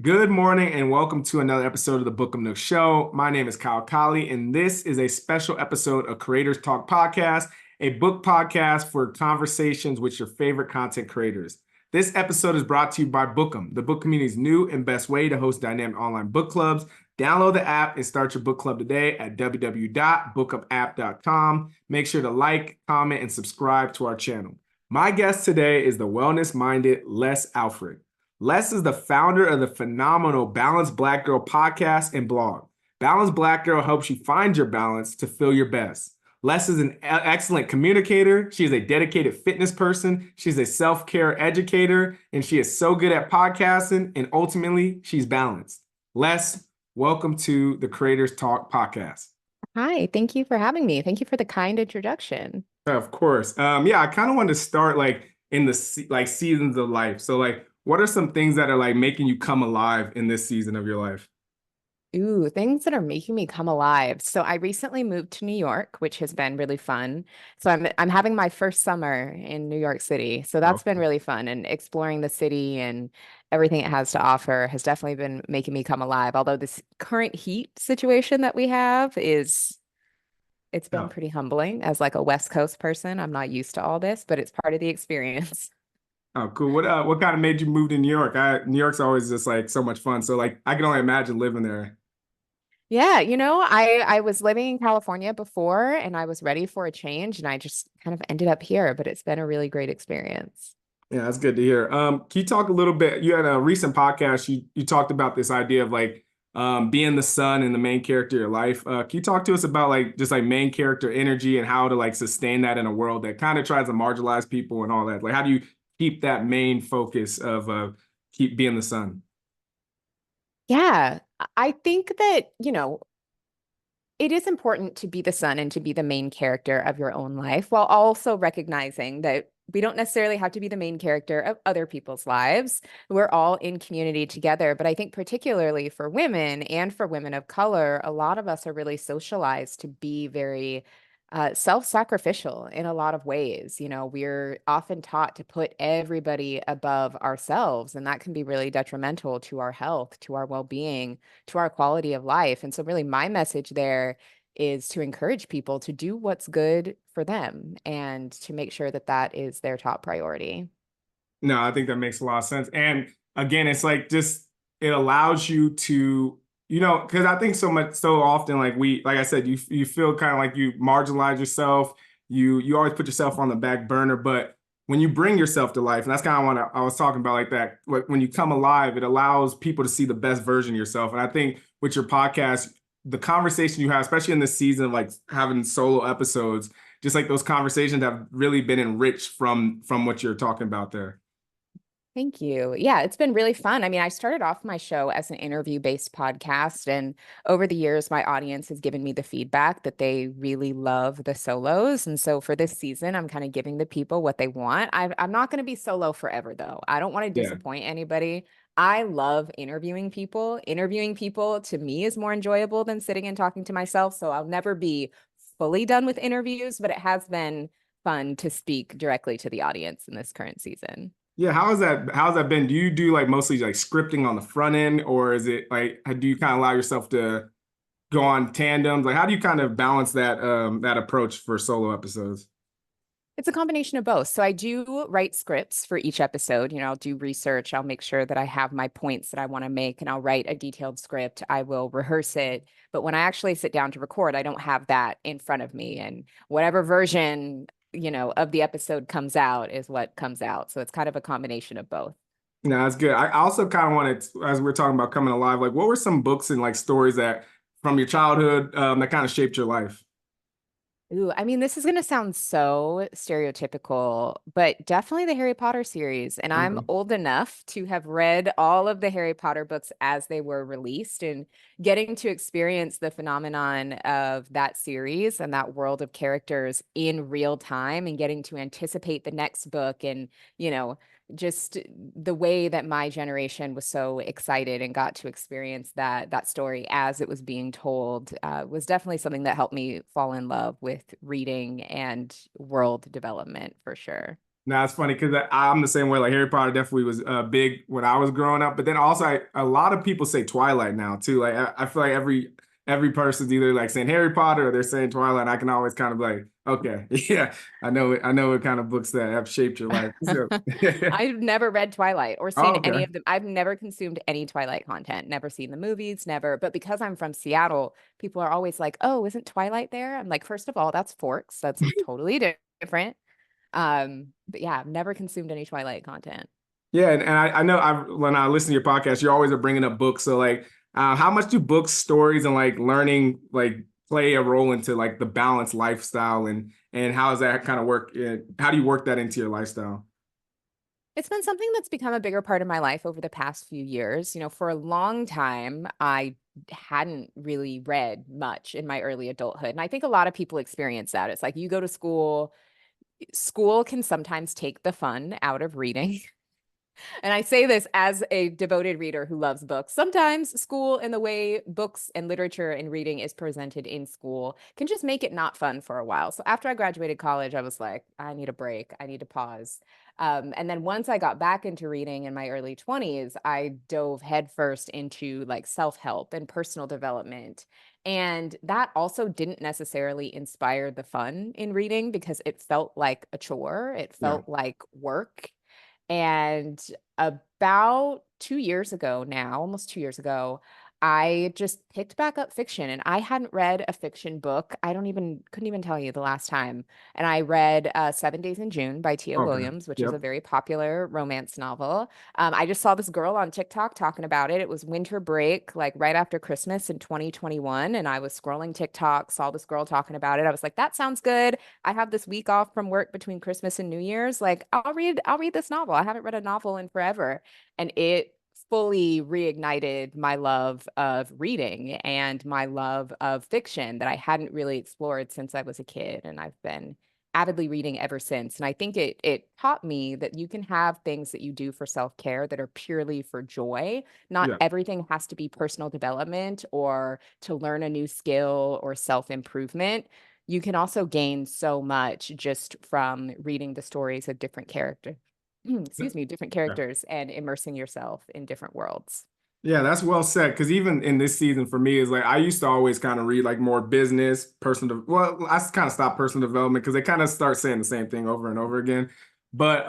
Good morning and welcome to another episode of the Bookum Nook Show. My name is Kyle Colley, and this is a special episode of Creators Talk Podcast, a book podcast for conversations with your favorite content creators. This episode is brought to you by Bookum, the book community's new and best way to host dynamic online book clubs. Download the app and start your book club today at www.bookumapp.com. Make sure to like, comment, and subscribe to our channel. My guest today is the wellness-minded Les Alfred. Les is the founder of the phenomenal Balanced Black Girl podcast and blog. Balanced Black Girl helps you find your balance to feel your best. Les is an excellent communicator. She is a dedicated fitness person. She's a self-care educator, and she is so good at podcasting, and ultimately, she's balanced. Les, welcome to the Creators Talk Podcast. Hi, thank you for having me. Thank you for the kind introduction. Of course. I kind of wanted to start in the seasons of life. So what are some things that are making you come alive in this season of your life? Ooh, things that are making me come alive. So I recently moved to New York, which has been really fun. So I'm having my first summer in New York City. So that's been really fun, and exploring the city and everything it has to offer has definitely been making me come alive. Although this current heat situation that we have it's been pretty humbling as like a West Coast person. I'm not used to all this, but it's part of the experience. Oh, cool. What kind of made you move to New York? New York's always just so much fun. So I can only imagine living there. Yeah, I was living in California before and I was ready for a change, and I just kind of ended up here, but it's been a really great experience. Yeah, that's good to hear. Can you talk a little bit? You had a recent podcast. You talked about this idea of being the sun and the main character of your life. Can you talk to us about main character energy and how to sustain that in a world that kind of tries to marginalize people and all that? How do you keep that main focus of keep being the sun? Yeah, I think that, it is important to be the sun and to be the main character of your own life, while also recognizing that we don't necessarily have to be the main character of other people's lives. We're all in community together. But I think particularly for women and for women of color, a lot of us are really socialized to be very self-sacrificial in a lot of ways. We're often taught to put everybody above ourselves, and that can be really detrimental to our health, to our well-being, to our quality of life. And so really my message there is to encourage people to do what's good for them and to make sure that that is their top priority. No, I think that makes a lot of sense. And again, it's it allows you to, because I think so often, like I said, you feel kind of like you marginalize yourself. You always put yourself on the back burner, but when you bring yourself to life, and that's kind of what I was talking about, when you come alive, it allows people to see the best version of yourself. And I think with your podcast, the conversation you have, especially in this season, having solo episodes, just those conversations have really been enriched from what you're talking about there. Thank you. Yeah, it's been really fun. I mean, I started off my show as an interview-based podcast, and over the years, my audience has given me the feedback that they really love the solos. And so for this season, I'm kind of giving the people what they want. I'm not going to be solo forever, though. I don't want to disappoint anybody. I love interviewing people. Interviewing people to me is more enjoyable than sitting and talking to myself. So I'll never be fully done with interviews, but it has been fun to speak directly to the audience in this current season. Yeah, how's that been? Do you do mostly scripting on the front end, or is it do you kind of allow yourself to go on tandems? How do you kind of balance that approach for solo episodes? It's a combination of both. So I do write scripts for each episode. I'll do research. I'll make sure that I have my points that I want to make, and I'll write a detailed script. I will rehearse it. But when I actually sit down to record, I don't have that in front of me. And whatever version, of the episode comes out is what comes out. So it's kind of a combination of both. No, that's good. I also kind of wanted, as we're talking about coming alive, what were some books and stories that from your childhood that kind of shaped your life? Ooh, I mean, this is going to sound so stereotypical, but definitely the Harry Potter series. And I'm Okay. old enough to have read all of the Harry Potter books as they were released, and getting to experience the phenomenon of that series and that world of characters in real time, and getting to anticipate the next book, and, just the way that my generation was so excited and got to experience that story as it was being told was definitely something that helped me fall in love with reading and world development for sure. No, it's funny because I'm the same way. Like Harry Potter definitely was big when I was growing up, but then also a lot of people say Twilight now too. Like I feel like every person's either like saying Harry Potter or they're saying Twilight. And I can always kind of like, okay, yeah, I know what kind of books that have shaped your life. So, I've never read Twilight or oh, seen any okay. of them. I've never consumed any Twilight content, never seen the movies, never. But because I'm from Seattle, people are always like, "Oh, isn't Twilight there?" I'm like, first of all, that's Forks. That's totally different. But yeah, I've never consumed any Twilight content. Yeah, and I know when I listen to your podcast, you always are bringing up books. So like, how much do books, stories, and like learning like play a role into like the balanced lifestyle and how does that kind of work? How do you work that into your lifestyle? It's been something that's become a bigger part of my life over the past few years. You know, for a long time, I hadn't really read much in my early adulthood. And I think a lot of people experience that. It's like you go to school, school can sometimes take the fun out of reading. And I say this as a devoted reader who loves books. Sometimes school and the way books and literature and reading is presented in school can just make it not fun for a while. So after I graduated college, I was like, I need a break. I need to pause. And then once I got back into reading in my early 20s, I dove headfirst into like self-help and personal development. And that also didn't necessarily inspire the fun in reading because it felt like a chore. It Yeah. felt like work. And about 2 years ago now, almost 2 years ago, I just picked back up fiction and I hadn't read a fiction book. Couldn't even tell you the last time. And I read 7 Days in June by Tia Okay. Williams, which is a Yep. very popular romance novel. I just saw this girl on TikTok talking about it. It was winter break, like right after Christmas in 2021. And I was scrolling TikTok, saw this girl talking about it. I was like, that sounds good. I have this week off from work between Christmas and New Year's. Like, I'll read this novel. I haven't read a novel in forever. And it fully reignited my love of reading and my love of fiction that I hadn't really explored since I was a kid. And I've been avidly reading ever since. And I think it taught me that you can have things that you do for self-care that are purely for joy. Not Yeah. everything has to be personal development or to learn a new skill or self-improvement. You can also gain so much just from reading the stories of different characters. Excuse me, different Yeah. characters and immersing yourself in different worlds. Yeah, that's well said. Because even in this season for me, is like I used to always kind of read like more business, personal. Well, I kind of stopped personal development because they kind of start saying the same thing over and over again. But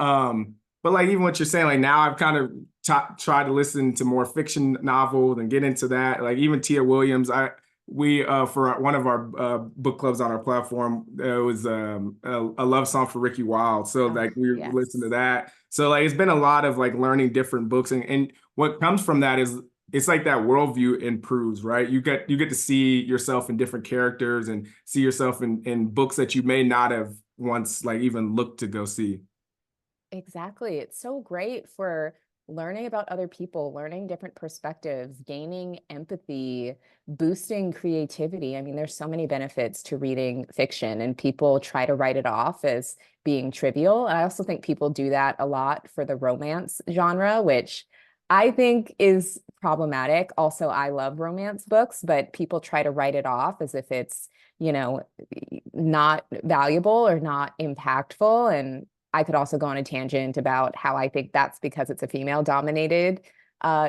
like even what you're saying, like now I've kind of tried to listen to more fiction novels and get into that. Like even Tia Williams, I we for one of our book clubs on our platform, it was a love song for Ricky Wilde. So Oh, like we listened to yes. that. So like it's been a lot of like learning different books and what comes from that is it's like that worldview improves, right? You get to see yourself in different characters and see yourself in books that you may not have once like even looked to go see. Exactly. It's so great for learning about other people, learning different perspectives, gaining empathy, boosting creativity. I mean, there's so many benefits to reading fiction, and people try to write it off as being trivial. And I also think people do that a lot for the romance genre, which I think is problematic. Also, I love romance books, but people try to write it off as if it's, you know, not valuable or not impactful. And I could also go on a tangent about how I think that's because it's a female dominated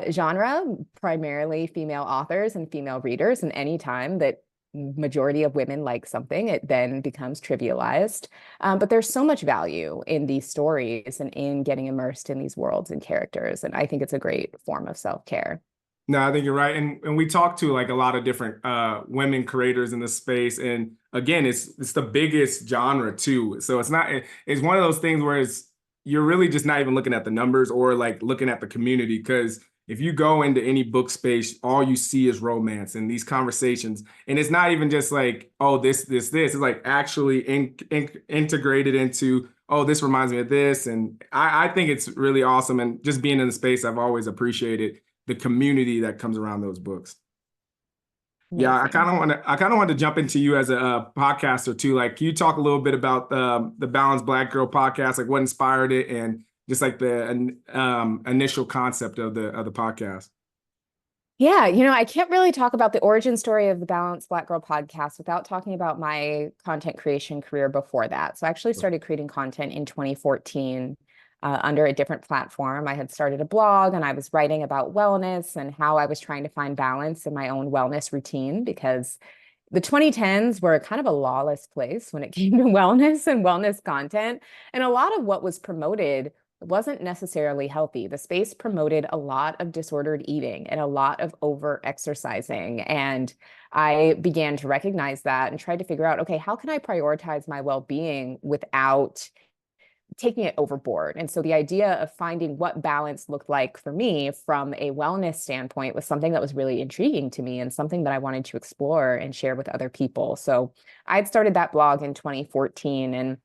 genre, primarily female authors and female readers. And anytime that majority of women like something, it then becomes trivialized. But there's so much value in these stories and in getting immersed in these worlds and characters. And I think it's a great form of self-care. No, I think you're right. And we talked to like a lot of different women creators in this space. And again, it's the biggest genre too. So it's one of those things where you're really just not even looking at the numbers or like looking at the community. Because if you go into any book space, all you see is romance and these conversations. And it's not even just like, oh, this. It's like actually integrated into, oh, this reminds me of this. And I think it's really awesome. And just being in the space, I've always appreciated the community that comes around those books. Yeah, Amazing. I kind of want to jump into you as a podcaster too. Like, can you talk a little bit about the Balanced Black Girl podcast? Like, what inspired it, and just like the initial concept of the podcast? Yeah, I can't really talk about the origin story of the Balanced Black Girl podcast without talking about my content creation career before that. So I actually started creating content in 2014 under a different platform. I had started a blog and I was writing about wellness and how I was trying to find balance in my own wellness routine because the 2010s were kind of a lawless place when it came to wellness and wellness content. And a lot of what was promoted wasn't necessarily healthy. The space promoted a lot of disordered eating and a lot of over exercising. And I began to recognize that and tried to figure out, okay, how can I prioritize my well-being without taking it overboard? And so the idea of finding what balance looked like for me from a wellness standpoint was something that was really intriguing to me and something that I wanted to explore and share with other people. So I'd started that blog in 2014. And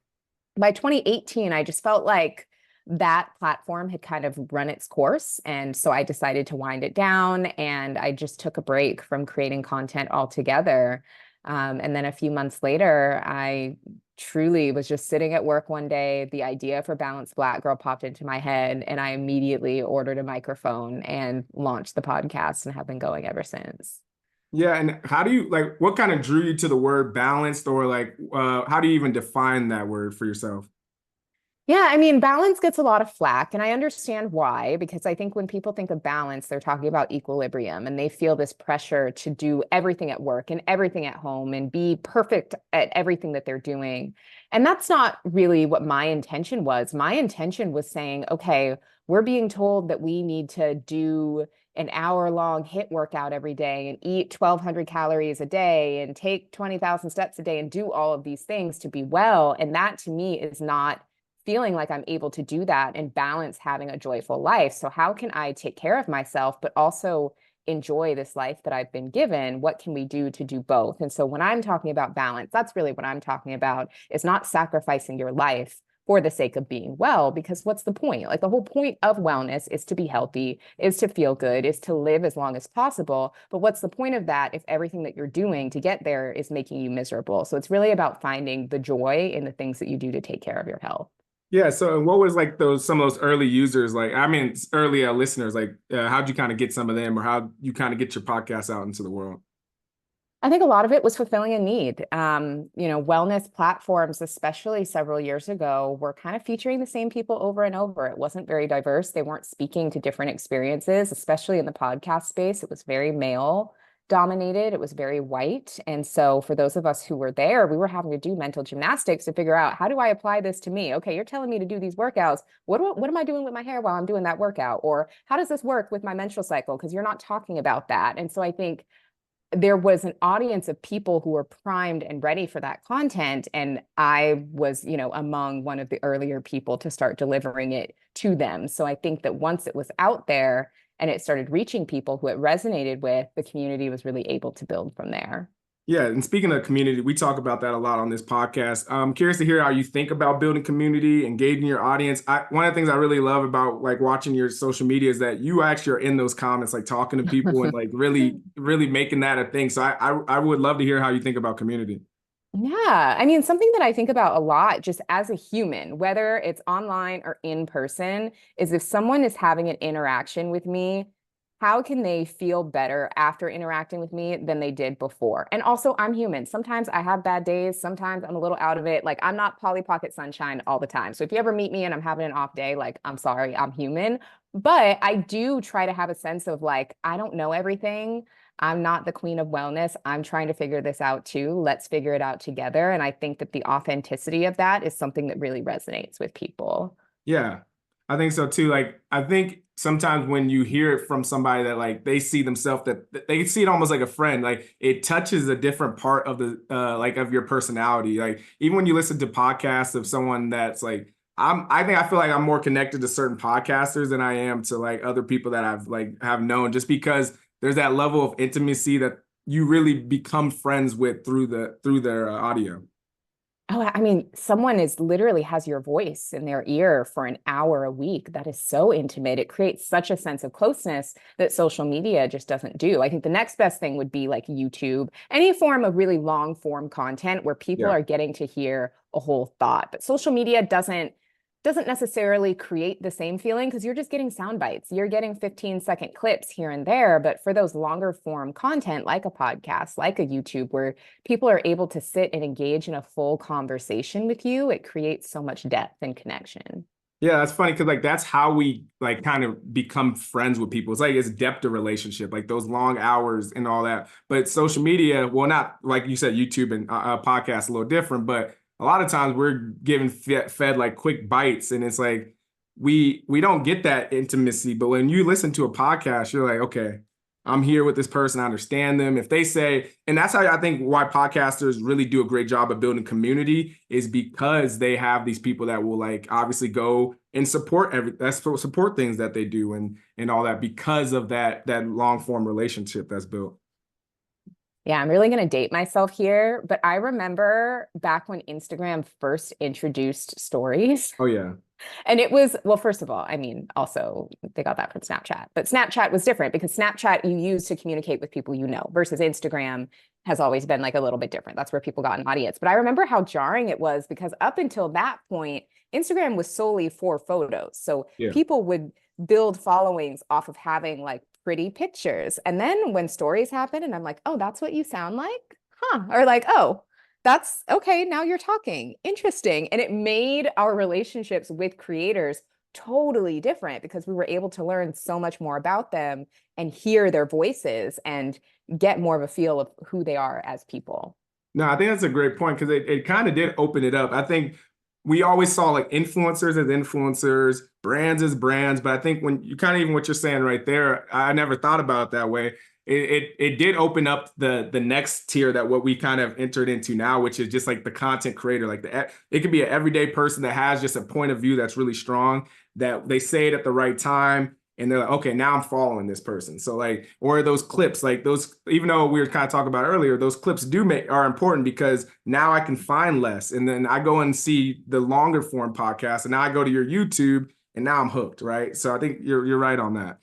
by 2018, I just felt like that platform had kind of run its course. And so I decided to wind it down and I just took a break from creating content altogether. And then a few months later, I truly was just sitting at work one day. The idea for Balanced Black Girl popped into my head, and I immediately ordered a microphone and launched the podcast and have been going ever since. Yeah, and how do you like what kind of drew you to the word balanced or like how do you even define that word for yourself? Yeah, I mean, balance gets a lot of flack, and I understand why, because I think when people think of balance, they're talking about equilibrium and they feel this pressure to do everything at work and everything at home and be perfect at everything that they're doing. And that's not really what my intention was. My intention was saying, okay, we're being told that we need to do an hour-long HIIT workout every day and eat 1,200 calories a day and take 20,000 steps a day and do all of these things to be well. And that to me is not feeling like I'm able to do that and balance having a joyful life. So how can I take care of myself, but also enjoy this life that I've been given? What can we do to do both? And so when I'm talking about balance, that's really what I'm talking about, is not sacrificing your life for the sake of being well, because what's the point? Like the whole point of wellness is to be healthy, is to feel good, is to live as long as possible. But what's the point of that if everything that you're doing to get there is making you miserable? So it's really about finding the joy in the things that you do to take care of your health. Yeah, so what was like those some of those early users like I mean early listeners like how'd you kind of get some of them or how you kind of get your podcast out into the world? I think a lot of it was fulfilling a need. Wellness platforms, especially several years ago, were kind of featuring the same people over and over. It wasn't very diverse. They weren't speaking to different experiences, especially in the podcast space. It was very male dominated. It was very white. And so for those of us who were there, we were having to do mental gymnastics to figure out, how do I apply this to me? Okay, you're telling me to do these workouts. What am I doing with my hair while I'm doing that workout? Or how does this work with my menstrual cycle? Because you're not talking about that. And so I think there was an audience of people who were primed and ready for that content. And I was, among one of the earlier people to start delivering it to them. So I think that once it was out there and it started reaching people who it resonated with, the community was really able to build from there. Yeah, and speaking of community, we talk about that a lot on this podcast. I'm curious to hear how you think about building community, engaging your audience. One of the things I really love about like watching your social media is that you actually are in those comments, like talking to people and like really, really making that a thing. So I would love to hear how you think about community. Yeah, I mean, something that I think about a lot just as a human, whether it's online or in person, is if someone is having an interaction with me, how can they feel better after interacting with me than they did before? And also, I'm human. Sometimes I have bad days. Sometimes I'm a little out of it. Like, I'm not Polly Pocket Sunshine all the time. So if you ever meet me and I'm having an off day, like, I'm sorry, I'm human. But I do try to have a sense of like, I don't know everything. I'm not the queen of wellness. I'm trying to figure this out too. Let's figure it out together. And I think that the authenticity of that is something that really resonates with people. Yeah, I think so too. Like, I think sometimes when you hear it from somebody that like they see themselves that they see it almost like a friend, like it touches a different part of the like of your personality. Like even when you listen to podcasts of someone that's like I think I feel like I'm more connected to certain podcasters than I am to like other people that I've like have known just because there's that level of intimacy that you really become friends with through their audio. Oh, I mean, someone is literally has your voice in their ear for an hour a week. That is so intimate. It creates such a sense of closeness that social media just doesn't do. I think the next best thing would be like YouTube, any form of really long form content where people Yeah. are getting to hear a whole thought. But social media doesn't doesn't necessarily create the same feeling because you're just getting sound bites. You're getting 15-second clips here and there. But for those longer form content, like a podcast, like a YouTube, where people are able to sit and engage in a full conversation with you, it creates so much depth and connection. Yeah, that's funny because like that's how we like kind of become friends with people. It's like it's depth of relationship, like those long hours and all that. But social media, well, not like you said, YouTube and podcasts a little different, but a lot of times we're given fed like quick bites, and it's like we don't get that intimacy. But when you listen to a podcast, you're like, okay, I'm here with this person. I understand them. If they say, and that's how I think why podcasters really do a great job of building community is because they have these people that will like obviously go and support things that they do and all that because of that long form relationship that's built. Yeah, I'm really going to date myself here, but I remember back when Instagram first introduced stories. Oh yeah. And it was, well, first of all, I mean, also they got that from Snapchat, but Snapchat was different because Snapchat you use to communicate with people you know versus Instagram has always been like a little bit different. That's where people got an audience. But I remember how jarring it was because up until that point, Instagram was solely for photos. So Yeah. people would build followings off of having like pretty pictures. And then when stories happen and I'm like, oh, that's what you sound like? Huh. Or like, oh, that's okay. Now you're talking. Interesting. And it made our relationships with creators totally different because we were able to learn so much more about them and hear their voices and get more of a feel of who they are as people. No, I think that's a great point because it kind of did open it up. I think we always saw like influencers as influencers, brands as brands, but I think when you kind of even what you're saying right there, I never thought about it that way. It did open up the next tier that what we kind of entered into now, which is just like the content creator. Like it could be an everyday person that has just a point of view that's really strong, that they say it at the right time. And they're like, okay, now I'm following this person. So like, or those clips, like those, even though we were kind of talking about earlier, those clips are important because now I can find less. And then I go and see the longer form podcast, and now I go to your YouTube and now I'm hooked, right? So I think you're right on that.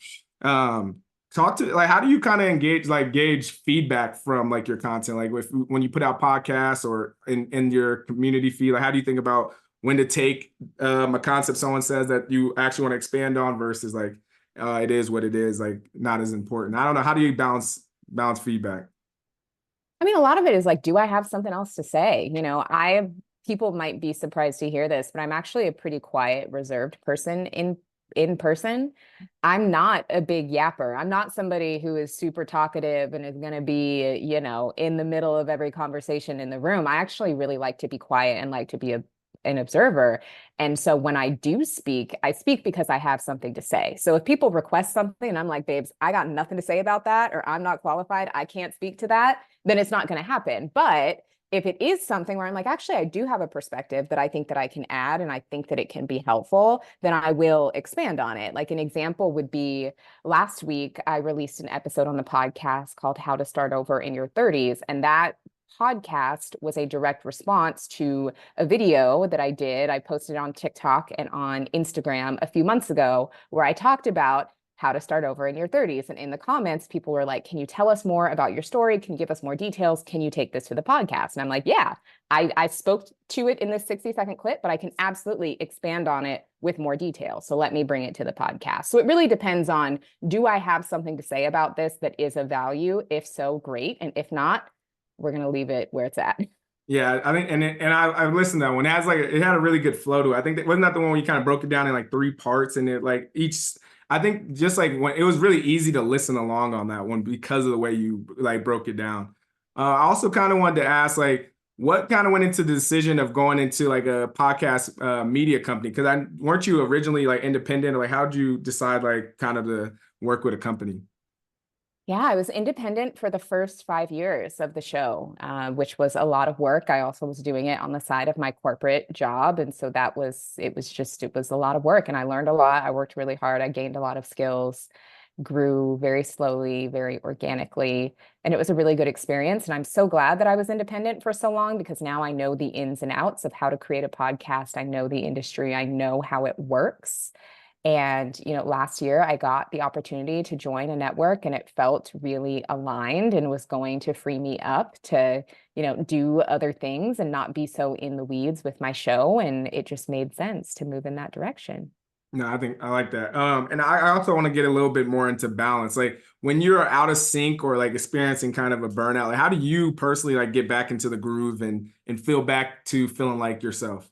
Talk to like, how do you kind of gauge feedback from like your content? Like when you put out podcasts or in your community feed, like how do you think about when to take a concept someone says that you actually want to expand on versus like, it is what it is, like not as important. I don't know. How do you balance feedback? I mean, a lot of it is like, do I have something else to say? You know, people might be surprised to hear this, but I'm actually a pretty quiet, reserved person in person. I'm not a big yapper. I'm not somebody who is super talkative and is going to be, you know, in the middle of every conversation in the room. I actually really like to be quiet and like to be an observer. And so when I do speak, I speak because I have something to say. So if people request something and I'm like, babes, I got nothing to say about that, or I'm not qualified, I can't speak to that, then it's not going to happen. But if it is something where I'm like, actually, I do have a perspective that I think that I can add and I think that it can be helpful, then I will expand on it. Like an example would be last week, I released an episode on the podcast called How to Start Over in Your 30s. And that podcast was a direct response to a video that I did. I posted on TikTok and on Instagram a few months ago where I talked about how to start over in your 30s. And in the comments, people were like, can you tell us more about your story? Can you give us more details? Can you take this to the podcast? And I'm like, yeah, I spoke to it in this 60-second clip, but I can absolutely expand on it with more detail. So let me bring it to the podcast. So it really depends on, do I have something to say about this that is of value? If so, great. And if not, we're going to leave it where it's at. Yeah, I think, and I've listened to that one. It had a really good flow to it. I think wasn't that the one where you kind of broke it down in like 3 parts, and it like each. I think just like when it was really easy to listen along on that one because of the way you like broke it down. I also kind of wanted to ask like what kind of went into the decision of going into like a podcast media company? Because weren't you originally like independent, or like how did you decide like kind of to work with a company? Yeah, I was independent for the first 5 years of the show, which was a lot of work. I also was doing it on the side of my corporate job. And so it was a lot of work, and I learned a lot. I worked really hard. I gained a lot of skills, grew very slowly, very organically. And it was a really good experience. And I'm so glad that I was independent for so long because now I know the ins and outs of how to create a podcast. I know the industry. I know how it works. And, last year I got the opportunity to join a network and it felt really aligned and was going to free me up to, do other things and not be so in the weeds with my show. And it just made sense to move in that direction. No, I think I like that. And I also want to get a little bit more into balance. Like when you're out of sync or like experiencing kind of a burnout, like how do you personally like get back into the groove and feel back to feeling like yourself?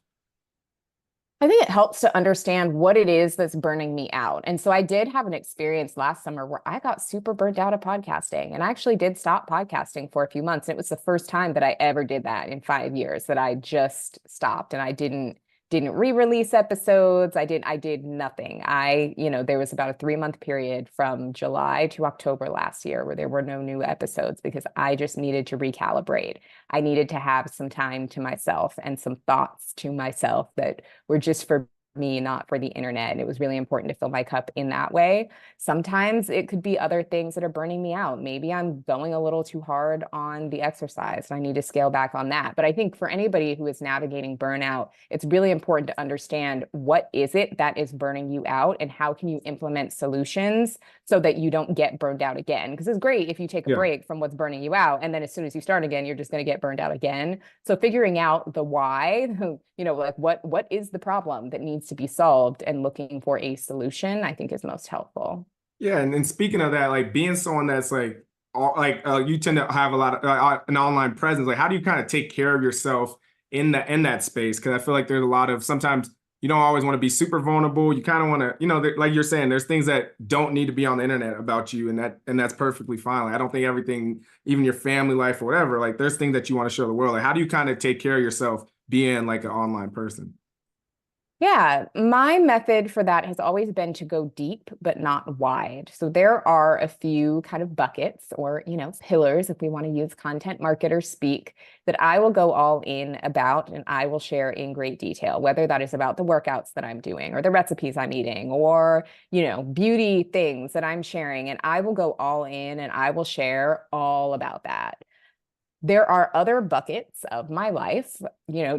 I think it helps to understand what it is that's burning me out. And so I did have an experience last summer where I got super burnt out of podcasting and I actually did stop podcasting for a few months. And it was the first time that I ever did that in 5 years, that I just stopped and I didn't re-release episodes. I did nothing. There was about a 3-month period from July to October last year where there were no new episodes because I just needed to recalibrate. I needed to have some time to myself and some thoughts to myself that were just for me, not for the internet. And it was really important to fill my cup in that way. Sometimes it could be other things that are burning me out. Maybe I'm going a little too hard on the exercise and I need to scale back on that. But I think for anybody who is navigating burnout, it's really important to understand what is it that is burning you out and how can you implement solutions so that you don't get burned out again. Because it's great if you take a Yeah. break from what's burning you out. And then as soon as you start again, you're just going to get burned out again. So figuring out the why, like what is the problem that needs to be solved and looking for a solution, I think is most helpful. Yeah, and speaking of that, like being someone that's like you tend to have a lot of an online presence. Like, how do you kind of take care of yourself in that space? Because I feel like there's a lot of sometimes you don't always want to be super vulnerable. You kind of want to, like you're saying, there's things that don't need to be on the internet about you, and that's perfectly fine. Like, I don't think everything, even your family life or whatever, like there's things that you want to show the world. Like, how do you kind of take care of yourself being like an online person? Yeah, my method for that has always been to go deep, but not wide. So there are a few kind of buckets or, pillars, if we want to use content marketer speak, that I will go all in about and I will share in great detail, whether that is about the workouts that I'm doing or the recipes I'm eating or, beauty things that I'm sharing. And I will go all in and I will share all about that. There are other buckets of my life,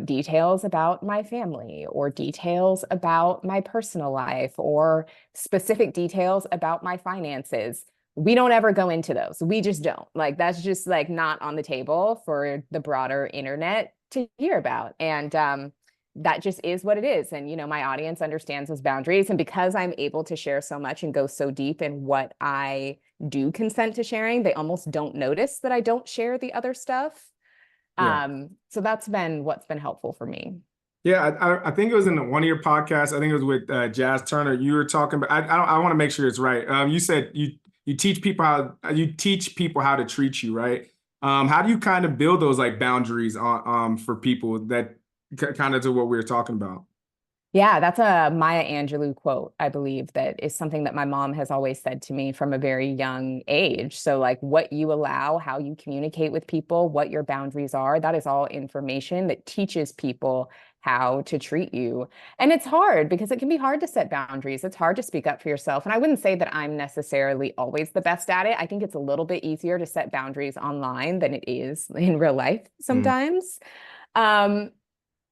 details about my family or details about my personal life or specific details about my finances. We don't ever go into those. We just don't. Like that's just like not on the table for the broader internet to hear about. And that just is what it is. And, my audience understands those boundaries. And because I'm able to share so much and go so deep in what I do consent to sharing, they almost don't notice that I don't share the other stuff. Yeah. So that's been what's been helpful for me. Yeah, I think it was in one of your podcasts. I think it was with Jazz Turner. You were talking about. I want to make sure it's right. You said you teach people how to treat you, right? How do you kind of build those like boundaries on for people that kind of to what we were talking about? Yeah, that's a Maya Angelou quote, I believe, that is something that my mom has always said to me from a very young age. So, like, what you allow, how you communicate with people, what your boundaries are, that is all information that teaches people how to treat you. And it's hard because it can be hard to set boundaries. It's hard to speak up for yourself. And I wouldn't say that I'm necessarily always the best at it. I think it's a little bit easier to set boundaries online than it is in real life Mm. sometimes. Um,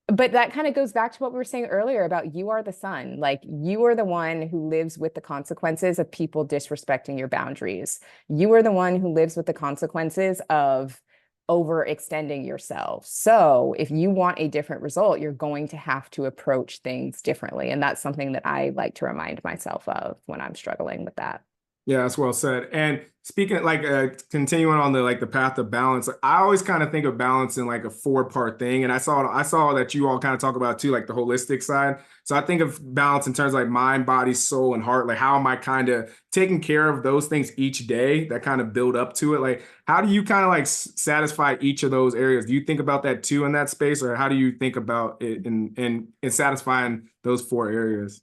but that kind of goes back to what we were saying earlier about you are the sun. Like you are the one who lives with the consequences of people disrespecting your boundaries. You are the one who lives with the consequences of overextending yourself. So if you want a different result, you're going to have to approach things differently. And that's something that I like to remind myself of when I'm struggling with that. Yeah, that's well said. And speaking like continuing on the like the path of balance, like, I always kind of think of balance in like a four-part thing. And I saw that you all kind of talk about too, like the holistic side. So I think of balance in terms of like mind, body, soul, and heart. Like how am I kind of taking care of those things each day that kind of build up to it? Like how do you kind of like satisfy each of those areas? Do you think about that too in that space, or how do you think about it in satisfying those four areas?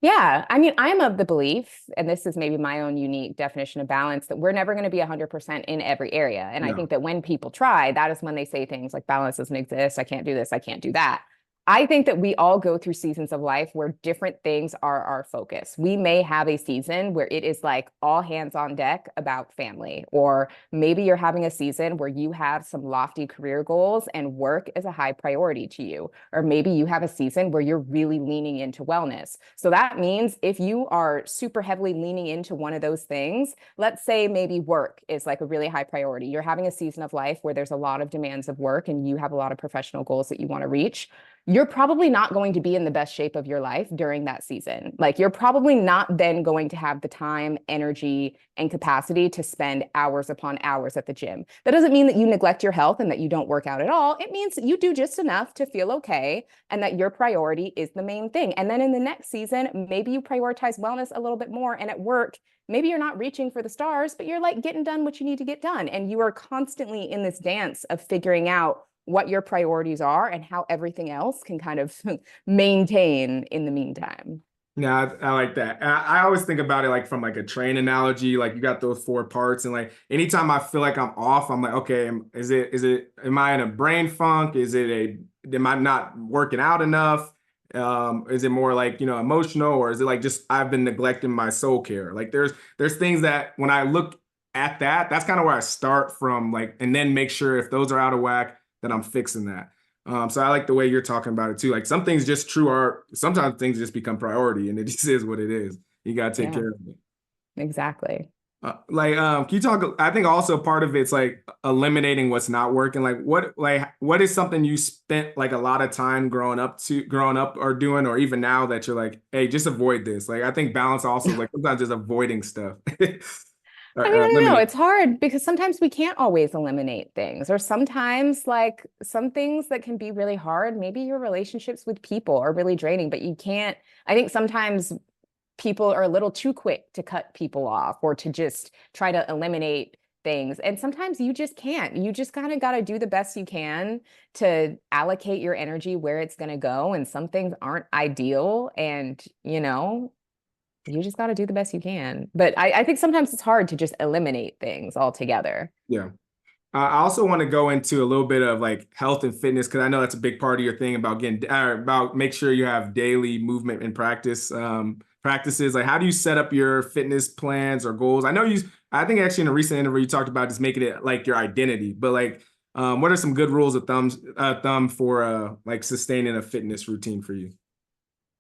Yeah, I mean, I'm of the belief, and this is maybe my own unique definition of balance, that we're never going to be 100% in every area. And I No. think that when people try, that is when they say things like balance doesn't exist. I can't do this. I can't do that. I think that we all go through seasons of life where different things are our focus. We may have a season where it is like all hands on deck about family, or maybe you're having a season where you have some lofty career goals and work is a high priority to you. Or maybe you have a season where you're really leaning into wellness. So that means if you are super heavily leaning into one of those things, let's say maybe work is like a really high priority. You're having a season of life where there's a lot of demands of work and you have a lot of professional goals that you want to reach. You're probably not going to be in the best shape of your life during that season. Like you're probably not then going to have the time, energy, and capacity to spend hours upon hours at the gym. That doesn't mean that you neglect your health and that you don't work out at all. It means that you do just enough to feel okay and that your priority is the main thing. And then in the next season, maybe you prioritize wellness a little bit more. And at work, maybe you're not reaching for the stars, but you're like getting done what you need to get done. And you are constantly in this dance of figuring out what your priorities are and how everything else can kind of maintain in the meantime. Yeah, I like that. And I always think about it like from like a train analogy. Like you got those four parts, and like anytime I feel like I'm off, I'm like, okay, am I in a brain funk? Am I not working out enough? Is it more like, emotional, or is it like just I've been neglecting my soul care? Like there's things that when I look at that, that's kind of where I start from, like, and then make sure if those are out of whack, that I'm fixing that. So I like the way you're talking about it too. Like some things just sometimes things just become priority and it just is what it is. You got to take care of it. Exactly. Can you talk, I think also part of it's like eliminating what's not working. What is something you spent like a lot of time growing up or doing, or even now that you're like, hey, just avoid this. Like, I think balance also like sometimes just avoiding stuff. I mean, I don't know. It's hard because sometimes we can't always eliminate things, or sometimes like some things that can be really hard. Maybe your relationships with people are really draining, but you can't. I think sometimes people are a little too quick to cut people off or to just try to eliminate things. And sometimes you just can't. You just kind of got to do the best you can to allocate your energy where it's going to go. And some things aren't ideal. And, you just got to do the best you can. But I think sometimes it's hard to just eliminate things altogether. Yeah. I also want to go into a little bit of like health and fitness, because I know that's a big part of your thing about make sure you have daily movement and practices. Like, how do you set up your fitness plans or goals? I think actually in a recent interview you talked about just making it like your identity, but like, what are some good rules of thumb for like sustaining a fitness routine for you?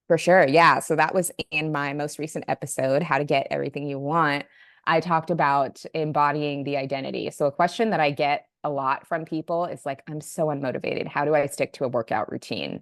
For sure. Yeah. So that was in my most recent episode, How to Get Everything You Want. I talked about embodying the identity. So a question that I get a lot from people is like, I'm so unmotivated. How do I stick to a workout routine?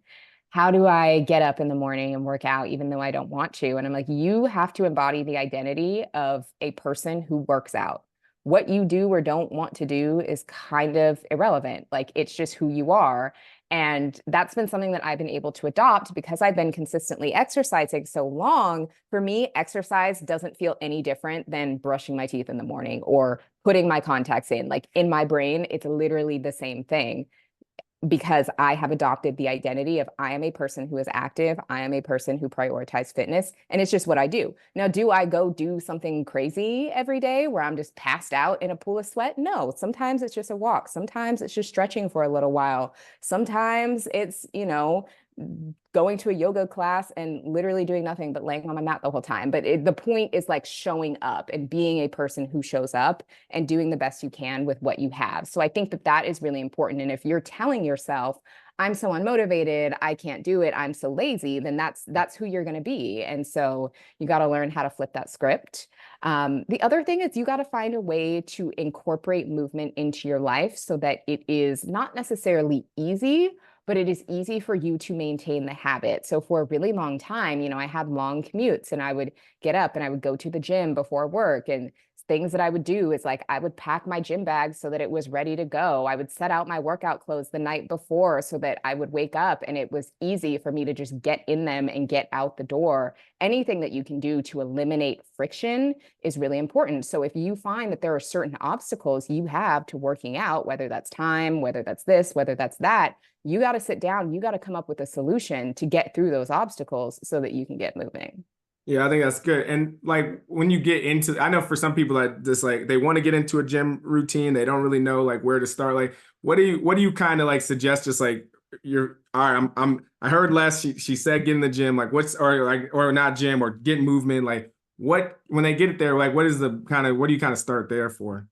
How do I get up in the morning and work out even though I don't want to? And I'm like, you have to embody the identity of a person who works out. What you do or don't want to do is kind of irrelevant. Like it's just who you are. And that's been something that I've been able to adopt because I've been consistently exercising so long. For me, exercise doesn't feel any different than brushing my teeth in the morning or putting my contacts in. Like in my brain, it's literally the same thing, because I have adopted the identity of I am a person who is active. I am a person who prioritizes fitness, and it's just what I do. Now, do I go do something crazy every day where I'm just passed out in a pool of sweat? No, sometimes it's just a walk. Sometimes it's just stretching for a little while. Sometimes it's, going to a yoga class and literally doing nothing but laying on my mat the whole time. But the point is like showing up and being a person who shows up and doing the best you can with what you have. So I think that that is really important. And if you're telling yourself, I'm so unmotivated, I can't do it, I'm so lazy, then that's who you're going to be. And so you got to learn how to flip that script. The other thing is you got to find a way to incorporate movement into your life so that it is not necessarily easy, but it is easy for you to maintain the habit. So for a really long time, I had long commutes and I would get up and I would go to the gym before work, and things that I would do is like I would pack my gym bag so that it was ready to go. I would set out my workout clothes the night before so that I would wake up and it was easy for me to just get in them and get out the door. Anything that you can do to eliminate friction is really important. So if you find that there are certain obstacles you have to working out, whether that's time, whether that's this, whether that's that, you got to sit down, you got to come up with a solution to get through those obstacles so that you can get moving. Yeah, I think that's good. And like when you get into, I know for some people that just like they want to get into a gym routine, they don't really know like where to start. Like, what do you kind of like suggest? Just like you're all right. I heard Les. She said get in the gym. Like what's or not gym or get movement. Like what when they get there? Like what is the kind of what do you kind of start there for?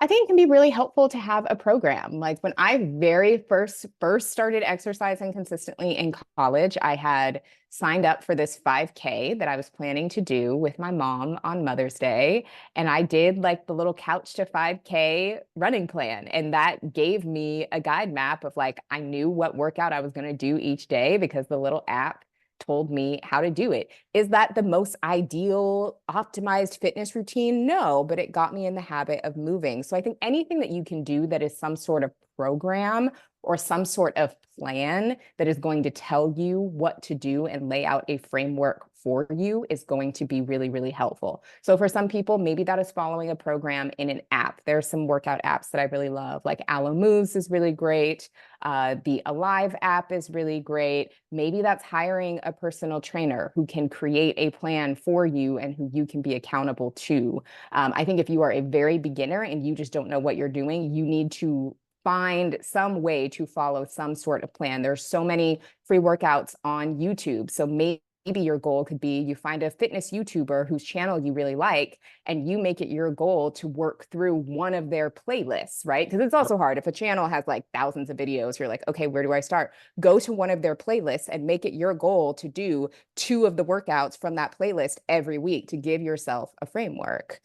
I think it can be really helpful to have a program. Like when I very first started exercising consistently in college, I had signed up for this 5K that I was planning to do with my mom on Mother's Day. And I did like the little couch to 5K running plan. And that gave me a guide map of like I knew what workout I was going to do each day because the little app told me how to do it. Is that the most ideal, optimized fitness routine? No, but it got me in the habit of moving. So I think anything that you can do that is some sort of program or some sort of plan that is going to tell you what to do and lay out a framework for you is going to be really, really helpful. So for some people, maybe that is following a program in an app. There are some workout apps that I really love, like Allo Moves is really great. The Alive app is really great. Maybe that's hiring a personal trainer who can create a plan for you and who you can be accountable to. I think if you are a very beginner and you just don't know what you're doing, you need to find some way to follow some sort of plan. There's so many free workouts on YouTube. So maybe your goal could be you find a fitness YouTuber whose channel you really like, and you make it your goal to work through one of their playlists, right? Because it's also hard. If a channel has like thousands of videos, you're like, okay, where do I start? Go to one of their playlists and make it your goal to do 2 of the workouts from that playlist every week to give yourself a framework.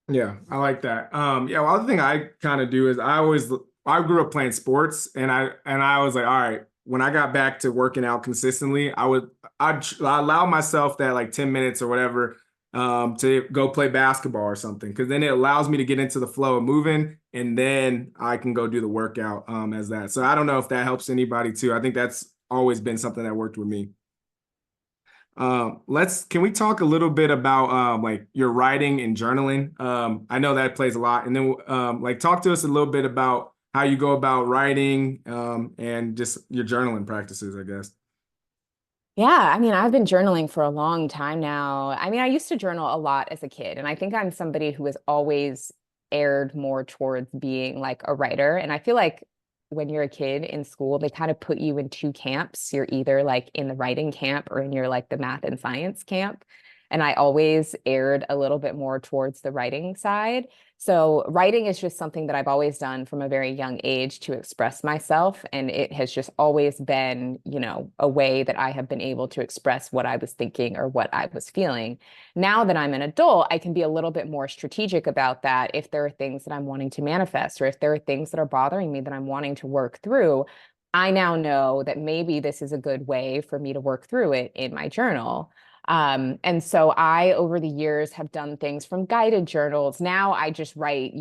Yeah, I like that. Yeah, well, other thing I kind of do is I grew up playing sports and I was like, all right, when I got back to working out consistently, I'd allow myself that like 10 minutes or whatever to go play basketball or something because then it allows me to get into the flow of moving and then I can go do the workout as that. So I don't know if that helps anybody too. I think that's always been something that worked with me. Can we talk a little bit about like your writing and journaling? I know that plays a lot. And then like talk to us a little bit about how you go about writing and just your journaling practices, I guess. Yeah, I mean, I've been journaling for a long time now. I mean, I used to journal a lot as a kid, and I think I'm somebody who has always erred more towards being like a writer. And I feel like when you're a kid in school, they kind of put you in 2 camps. You're either like in the writing camp or in your like the math and science camp. And I always erred a little bit more towards the writing side. So writing is just something that I've always done from a very young age to express myself. And it has just always been, a way that I have been able to express what I was thinking or what I was feeling. Now that I'm an adult, I can be a little bit more strategic about that if there are things that I'm wanting to manifest or if there are things that are bothering me that I'm wanting to work through. I now know that maybe this is a good way for me to work through it in my journal. And so I, over the years, have done things from guided journals. Now I just write,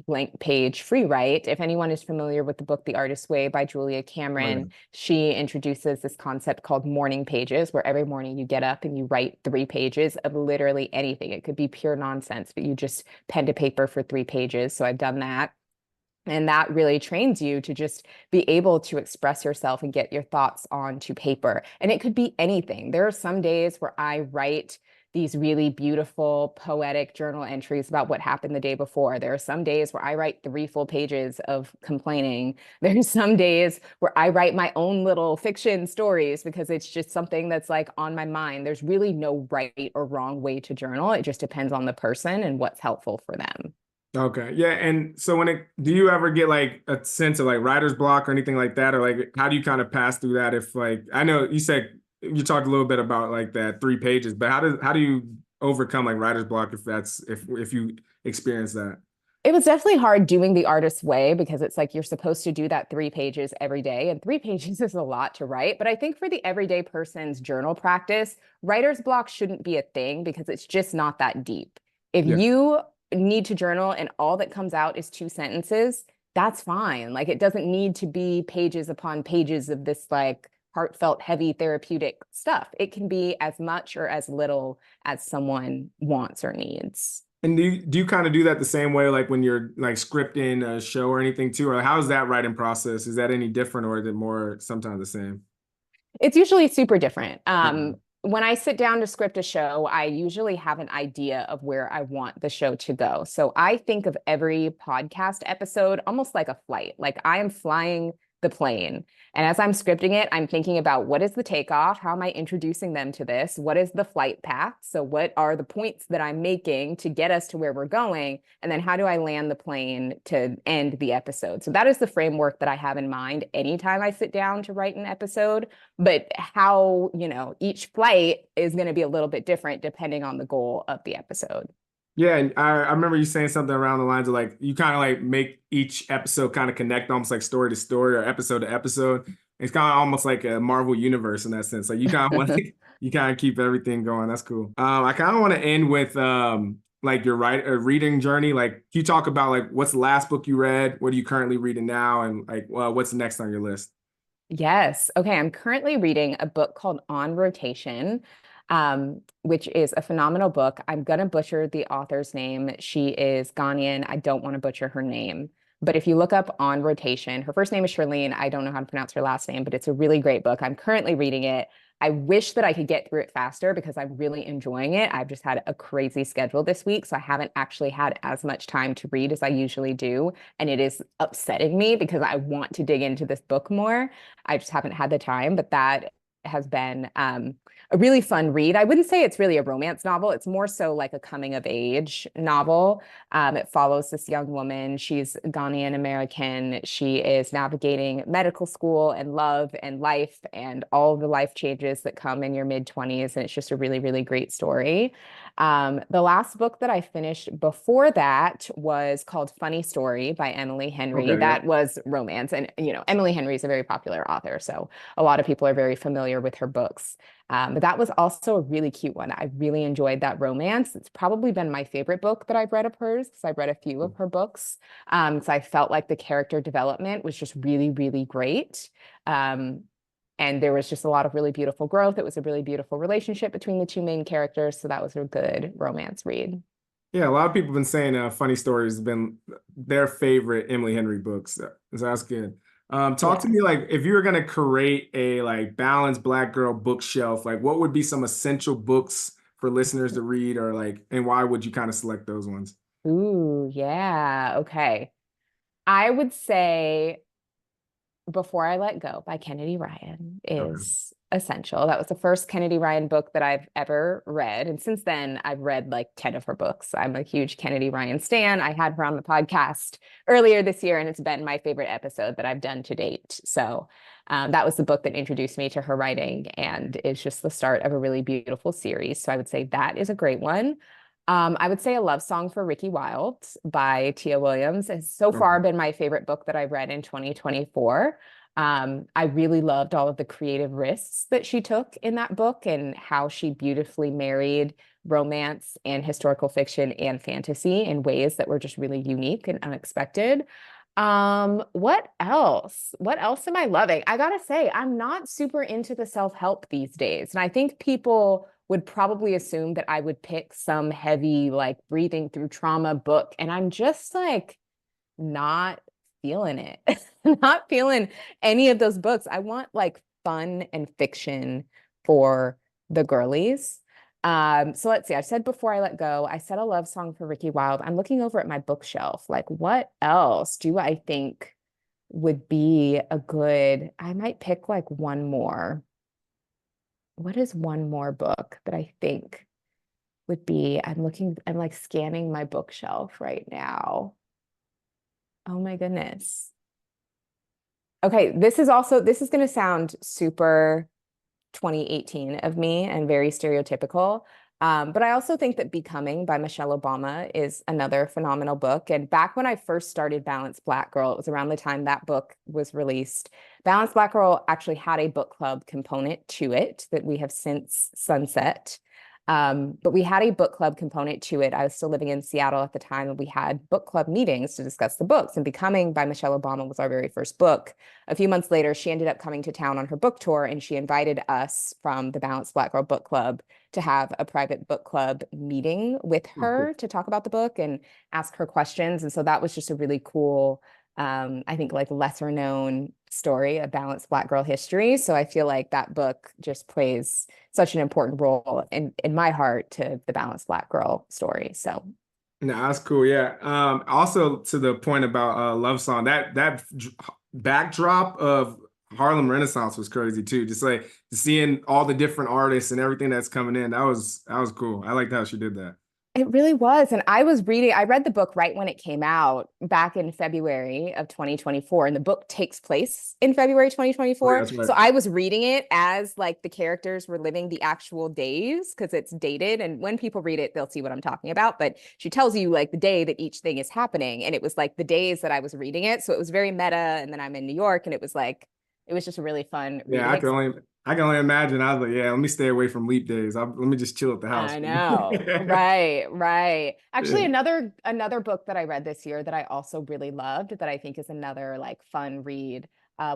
blank page free write. If anyone is familiar with the book The Artist's Way by Julia Oh, yeah. Cameron, she introduces this concept called morning pages, where every morning you get up and you write 3 pages of literally anything. It could be pure nonsense, but you just pen to paper for 3 pages. So I've done that. And that really trains you to just be able to express yourself and get your thoughts onto paper. And it could be anything. There are some days where I write these really beautiful poetic journal entries about what happened the day before. There are some days where I write 3 full pages of complaining. There's some days where I write my own little fiction stories because it's just something that's like on my mind. There's really no right or wrong way to journal. It just depends on the person and what's helpful for them. Okay. Yeah. And so do you ever get like a sense of like writer's block or anything like that? Or like, how do you kind of pass through that? If like, I know you said you talked a little bit about like that 3 pages, but how do you overcome like writer's block if you experience that? It was definitely hard doing the artist's way because it's like you're supposed to do that 3 pages every day, and 3 pages is a lot to write. But I think for the everyday person's journal practice, writer's block shouldn't be a thing because it's just not that deep. If Yeah. you need to journal and all that comes out is 2 sentences, that's fine. Like it doesn't need to be pages upon pages of this like heartfelt, heavy, therapeutic stuff. It can be as much or as little as someone wants or needs. And do you kind of do that the same way, like when you're like scripting a show or anything too? Or how's that writing process? Is that any different or is it more sometimes the same? It's usually super different. Okay. When I sit down to script a show, I usually have an idea of where I want the show to go. So I think of every podcast episode almost like a flight. Like I am flying the plane. And as I'm scripting it, I'm thinking about what is the takeoff? How am I introducing them to this? What is the flight path? So what are the points that I'm making to get us to where we're going? And then how do I land the plane to end the episode? So that is the framework that I have in mind anytime I sit down to write an episode. But how, each flight is going to be a little bit different depending on the goal of the episode. Yeah, and I remember you saying something around the lines of like you kind of like make each episode kind of connect almost like story to story or episode to episode. It's kind of almost like a Marvel universe in that sense. Like you kind of want to you kind of keep everything going. That's cool. I kind of want to end with like your reading journey. Like, can you talk about like what's the last book you read? What are you currently reading now? And like, what's next on your list? Yes. Okay. I'm currently reading a book called On Rotation, which is a phenomenal book. I'm going to butcher the author's name. She is Ghanaian. I don't want to butcher her name. But if you look up On Rotation, her first name is Charlene. I don't know how to pronounce her last name, but it's a really great book. I'm currently reading it. I wish that I could get through it faster because I'm really enjoying it. I've just had a crazy schedule this week, so I haven't actually had as much time to read as I usually do. And it is upsetting me because I want to dig into this book more. I just haven't had the time, but that has been a really fun read. I wouldn't say it's really a romance novel. It's more so like a coming of age novel. It follows this young woman. She's Ghanaian American. She is navigating medical school and love and life and all the life changes that come in your mid-20s. And it's just a really, really great story. The last book that I finished before that was called Funny Story by Emily Henry. Okay, That yeah. was romance. And, Emily Henry is a very popular author. So a lot of people are very familiar with her books. But that was also a really cute one. I really enjoyed that romance. It's probably been my favorite book that I've read of hers because I've read a few of her books. So I felt like the character development was just really, really great. And there was just a lot of really beautiful growth. It was a really beautiful relationship between the two main characters. So that was a good romance read. Yeah, a lot of people have been saying Funny Stories has been their favorite Emily Henry books. So that's good. Talk to Yeah. me like if you were gonna create a like balanced Black girl bookshelf, like what would be some essential books for listeners to read or like and why would you kind of select those ones? Ooh, yeah. Okay. I would say Before I Let Go by Kennedy Ryan Okay. is essential. That was the first Kennedy Ryan book that I've ever read. And since then, I've read like 10 of her books. I'm a huge Kennedy Ryan stan. I had her on the podcast earlier this year, and it's been my favorite episode that I've done to date. So that was the book that introduced me to her writing and is just the start of a really beautiful series. So I would say that is a great one. I would say A Love Song for Ricky Wilde by Tia Williams has so far Okay. been my favorite book that I've read in 2024. I really loved all of the creative risks that she took in that book and how she beautifully married romance and historical fiction and fantasy in ways that were just really unique and unexpected. What else? What else am I loving? I gotta say, I'm not super into the self-help these days. And I think people would probably assume that I would pick some heavy, like breathing through trauma book. And I'm just like not feeling it. Not feeling any of those books. I want like fun and fiction for the girlies. So let's see. I said Before I Let Go. I said A Love Song for Ricky Wilde. I'm looking over at my bookshelf. Like, what else do I think would be a good? I might pick like one more. What is one more book that I think would be? I'm like scanning my bookshelf right now. Oh my goodness. Okay, this is going to sound super 2018 of me and very stereotypical. But I also think that Becoming by Michelle Obama is another phenomenal book. And back when I first started Balanced Black Girl, it was around the time that book was released. Balanced Black Girl actually had a book club component to it that we have since sunset. But we had a book club component to it. I was still living in Seattle at the time, and we had book club meetings to discuss the books. And Becoming by Michelle Obama was our very first book. A few months later, she ended up coming to town on her book tour, and she invited us from the Balanced Black Girl Book Club to have a private book club meeting with Oh, cool. her to talk about the book and ask her questions. And so that was just a really cool, I think, like lesser known story of balanced Black girl history. So I feel like that book just plays such an important role in my heart to the balanced Black girl story. So No, that's cool. Yeah. Also to the point about love song, that backdrop of Harlem Renaissance was crazy too. Just like seeing all the different artists and everything that's coming in. That was cool. I liked how she did that. It really was. And I read the book right when it came out back in February of 2024. And the book takes place in February Oh, yeah, 2024. that's right. So I was reading it as like the characters were living the actual days because it's dated. And when people read it, they'll see what I'm talking about. But she tells you like the day that each thing is happening. And it was like the days that I was reading it. So it was very meta. And then I'm in New York and it was like, it was just a really fun Yeah, reading experience. I can only imagine. I was like, yeah, let me stay away from leap days. Let me just chill at the house. I know. Right, right. Actually, Yeah. another book that I read this year that I also really loved that I think is another like fun read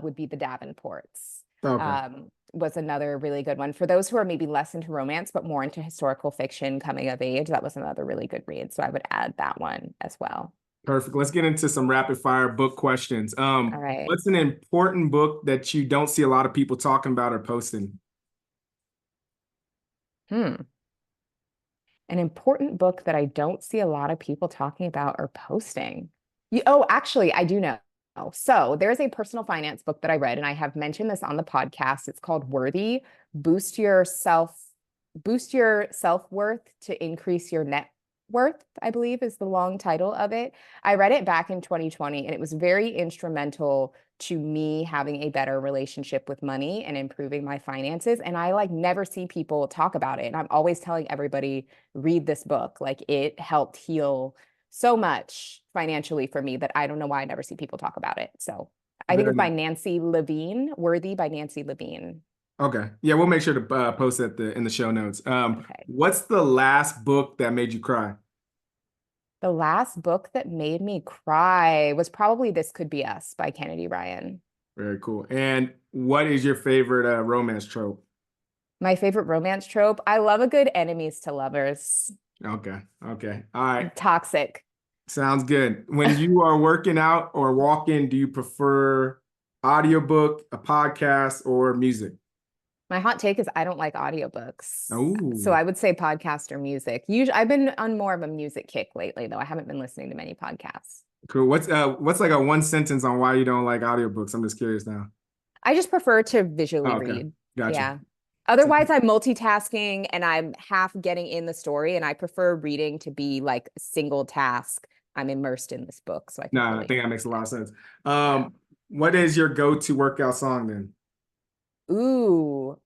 would be The Davenports. Okay. Was another really good one for those who are maybe less into romance but more into historical fiction, coming of age. That was another really good read. So I would add that one as well. Perfect. Let's get into some rapid fire book questions. All right. What's an important book that you don't see a lot of people talking about or posting? Hmm. An important book that I don't see a lot of people talking about or posting. Actually, I do know. So there's a personal finance book that I read, and I have mentioned this on the podcast. It's called Worthy, Boost Your Self, Boost Your Self-Worth to Increase Your Net Worth, I believe is the long title of it. I read it back in 2020, and it was very instrumental to me having a better relationship with money and improving my finances. And I like never see people talk about it. And I'm always telling everybody, read this book. Like it helped heal so much financially for me that I don't know why I never see people talk about it. So I think Very it's by nice. Nancy Levine, Worthy by Nancy Levine. Okay. Yeah, we'll make sure to post it in the show notes. Okay. What's the last book that made you cry? The last book that made me cry was probably This Could Be Us by Kennedy Ryan. Very cool. And what is your favorite romance trope? My favorite romance trope. I love a good enemies to lovers. Okay. Okay. All right. Toxic. Sounds good. When you are working out or walking, do you prefer audiobook, a podcast, or music? My hot take is I don't like audiobooks. So Oh, I would say podcast or music. Usually I've been on more of a music kick lately, though. I haven't been listening to many podcasts. cool. What's like a one sentence on why you don't like audiobooks? I'm just curious now. I just prefer to visually Oh, okay. read. Gotcha. Yeah. Otherwise, I'm multitasking and I'm half getting in the story, and I prefer reading to be like a single task. I'm immersed in this book, so I can No, I fully. think that makes a lot of sense. Yeah. What is your go-to workout song then? Ooh,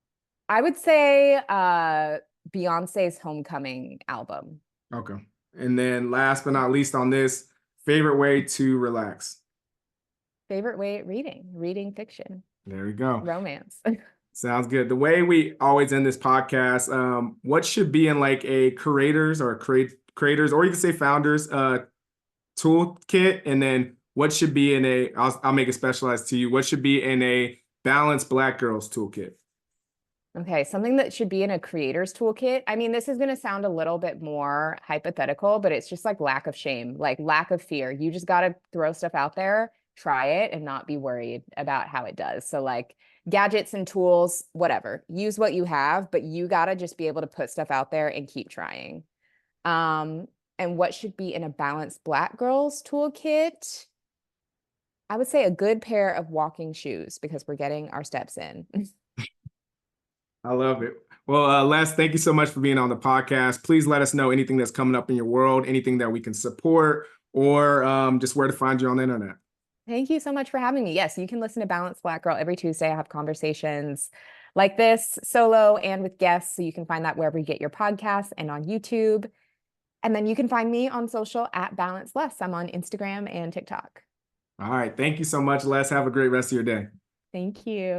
I would say Beyonce's Homecoming album. Okay. And then last but not least on this, favorite way to relax. Favorite way reading fiction, There we go. romance. Sounds good. The way we always end this podcast, what should be in like a creators, or you can say founders, toolkit, and then what should be in I'll make it specialized to you. What should be in a balanced Black girls toolkit? Okay, something that should be in a creator's toolkit. I mean, this is going to sound a little bit more hypothetical, but it's just like lack of shame, like lack of fear. You just got to throw stuff out there, try it, and not be worried about how it does. So, like gadgets and tools, whatever, use what you have, but you got to just be able to put stuff out there and keep trying. And what should be in a balanced Black girls toolkit? I would say a good pair of walking shoes because we're getting our steps in. I love it. Well, Les, thank you so much for being on the podcast. Please let us know anything that's coming up in your world, anything that we can support, or just where to find you on the internet. Thank you so much for having me. Yes, you can listen to Balanced Black Girl every Tuesday. I have conversations like this solo and with guests. So you can find that wherever you get your podcasts and on YouTube. And then you can find me on social at Balance Less. I'm on Instagram and TikTok. All right. Thank you so much, Les. Have a great rest of your day. Thank you.